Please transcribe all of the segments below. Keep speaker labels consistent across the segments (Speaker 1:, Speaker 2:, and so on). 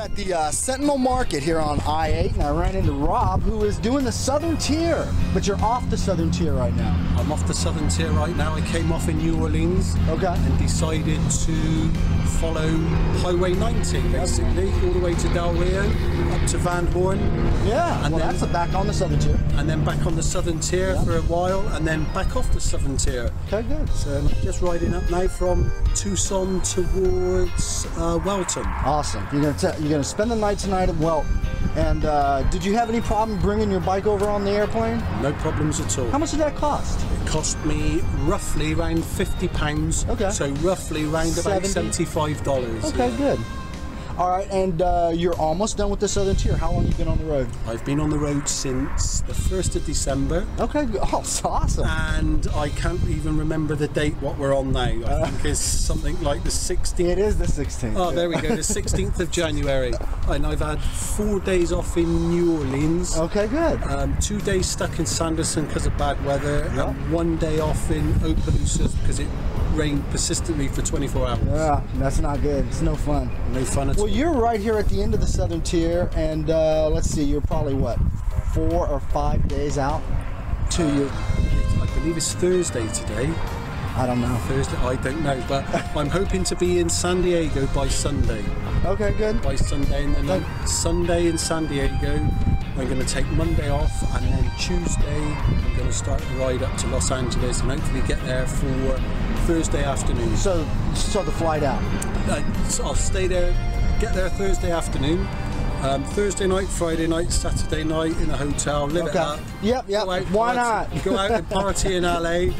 Speaker 1: at the Sentinel Market here on I-8, and I ran into Rob, who is doing the Southern Tier. But you're off the Southern Tier right now.
Speaker 2: I'm off the Southern Tier right now. I came off in New Orleans and decided to follow Highway 90, basically, all the way to Del Rio, up to Van Horn.
Speaker 1: Yeah, and well, then, that's back on the Southern Tier.
Speaker 2: And then back on the Southern Tier for a while, and then back off the Southern Tier.
Speaker 1: Okay, good.
Speaker 2: So I'm just riding up now from Tucson towards Welton.
Speaker 1: Awesome. You're gonna spend the night tonight at Welton. And did you have any problem bringing your bike over on the airplane?
Speaker 2: No problems at all.
Speaker 1: How much did that cost?
Speaker 2: It cost me roughly around £50.
Speaker 1: Okay.
Speaker 2: So roughly around about $75.
Speaker 1: Okay, good. All right, and you're almost done with the Southern Tier. How long have you been on the road?
Speaker 2: I've been on the road since the 1st of December.
Speaker 1: Okay, oh, it's awesome.
Speaker 2: And I can't even remember the date what we're on now. I think it's something like the 16th.
Speaker 1: It is the 16th.
Speaker 2: Oh, there we go, the 16th of January. And I've had 4 days off in New Orleans.
Speaker 1: Okay, good.
Speaker 2: 2 days stuck in Sanderson because of bad weather, and 1 day off in Opelousas because it rained persistently for 24 hours.
Speaker 1: Yeah, that's not good. It's no fun.
Speaker 2: No fun at all.
Speaker 1: Well, you're right here at the end of the Southern Tier, and let's see, you're probably what, 4 or 5 days out to you.
Speaker 2: I believe it's Thursday today.
Speaker 1: I don't know.
Speaker 2: Thursday, I don't know, but I'm hoping to be in San Diego by Sunday.
Speaker 1: Okay, good.
Speaker 2: By Sunday, and then Sunday in San Diego. I'm going to take Monday off, and then Tuesday I'm going to start the ride up to Los Angeles and hopefully get there for Thursday afternoon.
Speaker 1: So the flight out?
Speaker 2: So I'll stay there, get there Thursday afternoon. Thursday night, Friday night, Saturday night in a hotel, live it up.
Speaker 1: Yep. Why not?
Speaker 2: Go out and party in LA,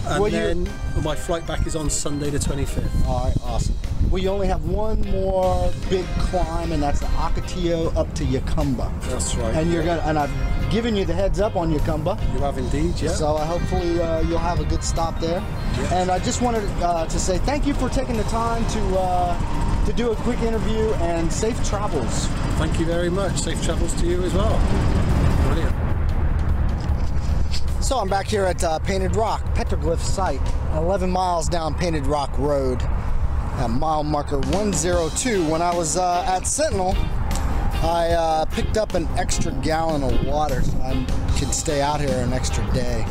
Speaker 2: and then my flight back is on Sunday the 25th.
Speaker 1: All right, awesome. Well, you only have one more big climb, and that's the Ocotillo up to Yacumba.
Speaker 2: That's right.
Speaker 1: And and I've given you the heads up on Yacumba.
Speaker 2: You have indeed, yeah.
Speaker 1: So hopefully you'll have a good stop there. Yeah. And I just wanted to say thank you for taking the time to do a quick interview, and safe travels.
Speaker 2: Thank you very much. Safe travels to you as well. Brilliant.
Speaker 1: So I'm back here at Painted Rock Petroglyph site, 11 miles down Painted Rock Road at mile marker 102. When I was at Sentinel, I picked up an extra gallon of water so I could stay out here an extra day.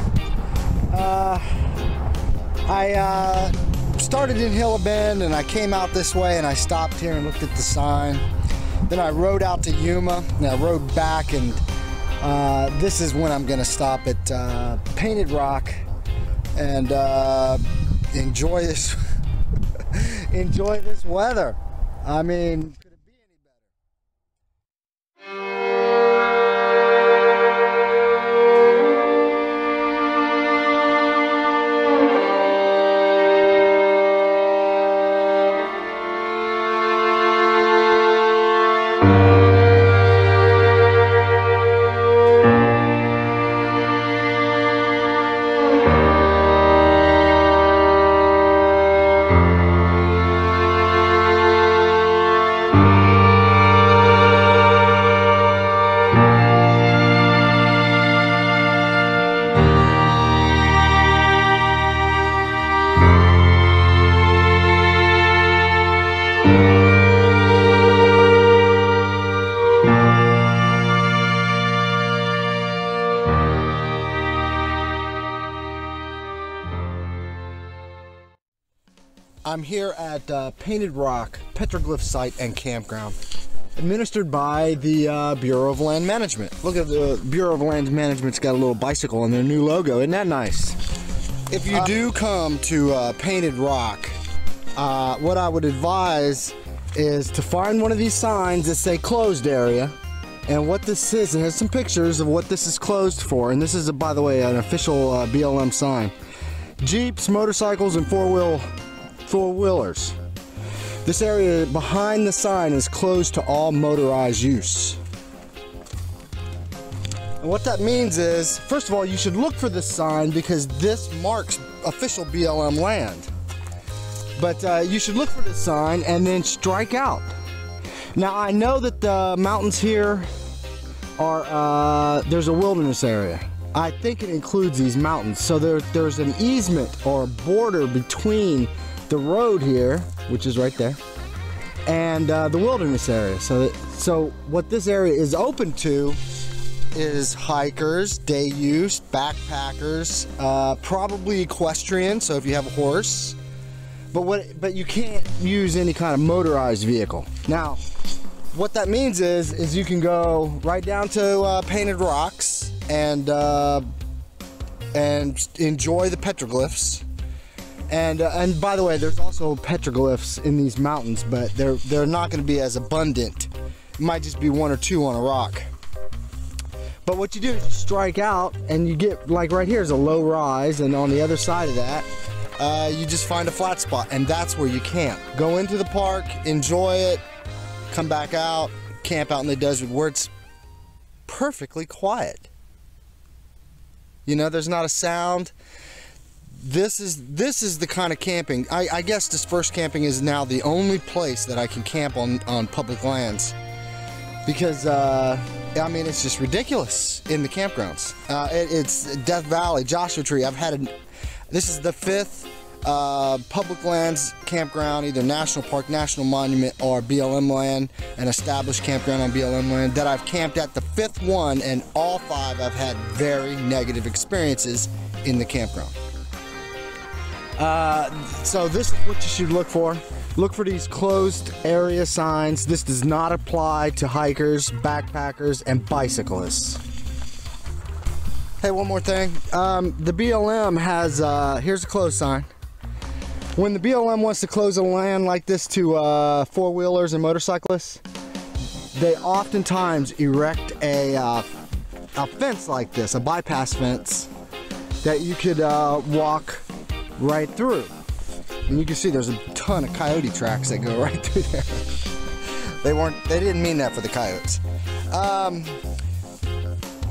Speaker 1: I started in Hill Bend, and I came out this way, and I stopped here and looked at the sign. Then I rode out to Yuma, and I rode back, and this is when I'm going to stop at Painted Rock and enjoy this enjoy this weather. I mean, could it be any better? I'm here at Painted Rock Petroglyph site and campground, administered by the Bureau of Land Management. Look at the Bureau of Land Management's got a little bicycle on their new logo. Isn't that nice? If you do come to Painted Rock, what I would advise is to find one of these signs that say closed area. And what this is, and there's some pictures of what this is closed for. And this is, by the way, an official BLM sign. Jeeps, motorcycles, and four-wheelers. This area behind the sign is closed to all motorized use. And what that means is, first of all, you should look for this sign because this marks official BLM land. But you should look for this sign and then strike out. Now I know that the mountains here are, there's a wilderness area. I think it includes these mountains. So there's an easement or a border between the road here, which is right there, and the wilderness area. So what this area is open to is hikers, day use, backpackers, probably equestrian, so if you have a horse, but you can't use any kind of motorized vehicle. Now, what that means is you can go right down to Painted Rocks and enjoy the petroglyphs. And by the way, there's also petroglyphs in these mountains, but they're not going to be as abundant. It might just be 1 or 2 on a rock. But what you do is you strike out, and you get, like right here is a low rise, and on the other side of that, you just find a flat spot, and that's where you camp. Go into the park, enjoy it, come back out, camp out in the desert where it's perfectly quiet. You know, there's not a sound. This is the kind of camping. I guess dispersed camping is now the only place that I can camp on public lands, because I mean, it's just ridiculous in the campgrounds. It's Death Valley, Joshua Tree. This is the 5th public lands campground, either national park, national monument, or BLM land, an established campground on BLM land that I've camped at. The 5th one, and all 5 I've had very negative experiences in the campground. So this is what you should look for. Look for these closed area signs. This does not apply to hikers, backpackers, and bicyclists. Hey, one more thing. The BLM has, here's a closed sign. When the BLM wants to close a land like this to four-wheelers and motorcyclists, they oftentimes erect a fence like this, a bypass fence, that you could walk right through. And you can see there's a ton of coyote tracks that go right through there. They didn't mean that for the coyotes.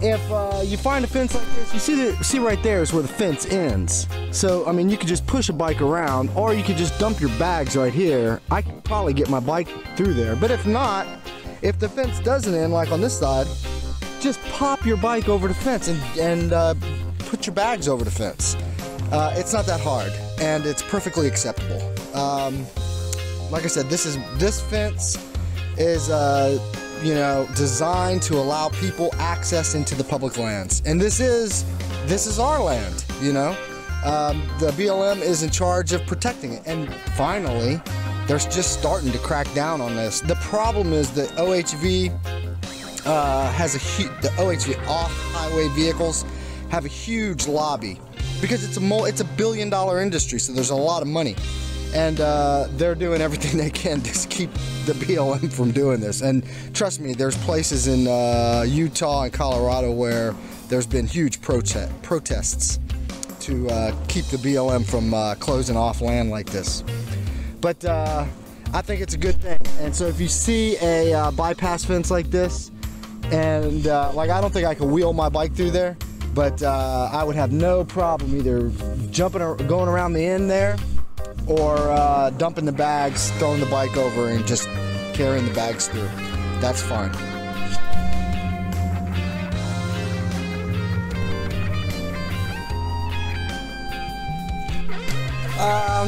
Speaker 1: If you find a fence like this, you see right there is where the fence ends. So, I mean, you could just push a bike around, or you could just dump your bags right here. I could probably get my bike through there. But if not, if the fence doesn't end, like on this side, just pop your bike over the fence and put your bags over the fence. It's not that hard, and it's perfectly acceptable. Like I said, this fence is you know, designed to allow people access into the public lands, and this is our land. You know, the BLM is in charge of protecting it, and finally, they're just starting to crack down on this. The problem is that OHV the OHV off-highway vehicles have a huge lobby, because it's a $1 billion industry, so there's a lot of money, and they're doing everything they can to keep the BLM from doing this. And trust me, there's places in Utah and Colorado where there's been huge protests to keep the BLM from closing off land like this. But I think it's a good thing. And so if you see a bypass fence like this, and like, I don't think I can wheel my bike through there, but I would have no problem either jumping or going around the end there, or dumping the bags, throwing the bike over, and just carrying the bags through. That's fine.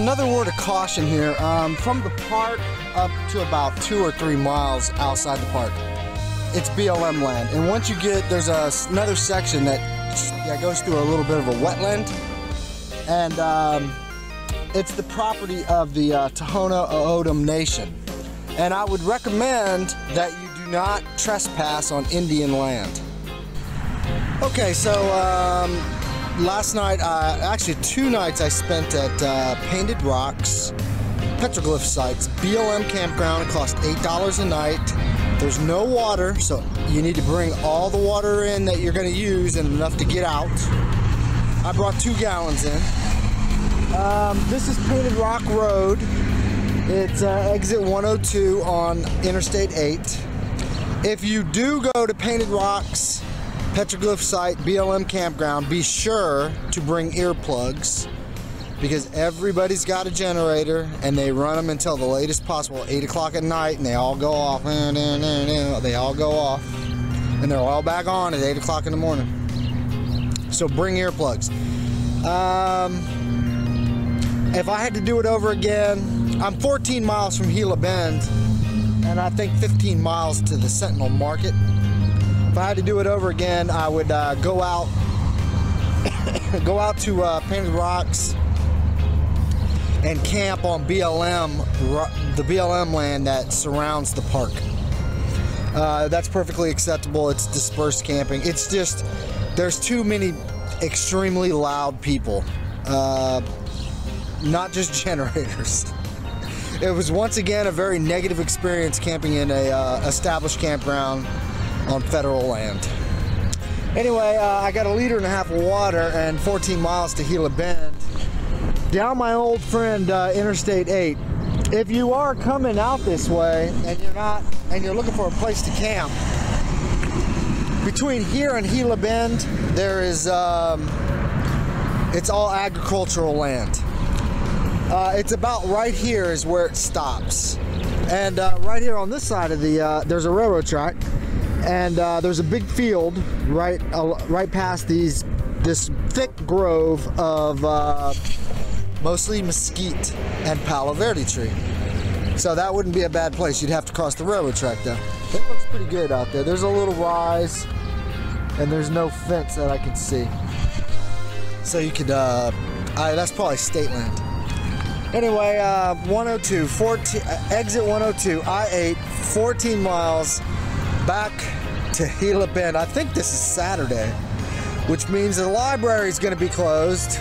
Speaker 1: Another word of caution here. From the park up to about 2 or 3 miles outside the park, it's BLM land. And once you get, there's another section that goes through a little bit of a wetland, and it's the property of the Tohono O'odham Nation. And I would recommend that you do not trespass on Indian land. Okay, so last night, actually 2 nights I spent at Painted Rocks Petroglyph sites, BLM campground. It cost $8 a night. There's no water, so you need to bring all the water in that you're going to use and enough to get out. I brought 2 gallons in. This is Painted Rock Road. It's exit 102 on Interstate 8. If you do go to Painted Rocks Petroglyph site, BLM campground, be sure to bring earplugs, because everybody's got a generator and they run them until the latest possible, 8 o'clock at night, and they all go off. They all go off, and they're all back on at 8 o'clock in the morning. So bring earplugs. If I had to do it over again, I'm 14 miles from Gila Bend, and I think 15 miles to the Sentinel Market. If I had to do it over again, I would go out to Painted Rocks and camp on BLM, the BLM land that surrounds the park. That's perfectly acceptable. It's dispersed camping. It's just, there's too many extremely loud people, not just generators. It was once again a very negative experience camping in a established campground on federal land. Anyway, I got 1.5 liters of water and 14 miles to Gila Bend, down my old friend Interstate 8. If you are coming out this way and you're looking for a place to camp, between here and Gila Bend, there is it's all agricultural land. It's about right here is where it stops, and right here on this side of the there's a railroad track, and there's a big field right past this thick grove of mostly mesquite and Palo Verde tree. So that wouldn't be a bad place. You'd have to cross the railroad track though. It looks pretty good out there. There's a little rise, and there's no fence that I can see. So you could, that's probably state land. Anyway, 102, exit 102, I-8, 14 miles back to Gila Bend. I think this is Saturday, which means the library is going to be closed.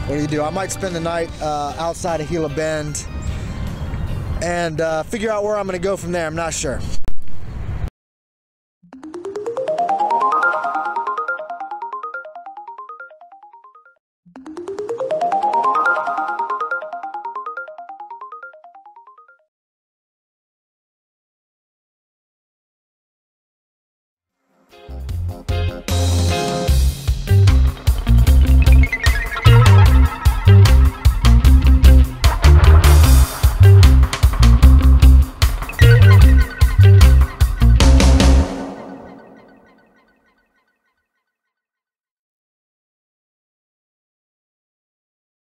Speaker 1: What do? I might spend the night outside of Gila Bend and figure out where I'm going to go from there. I'm not sure.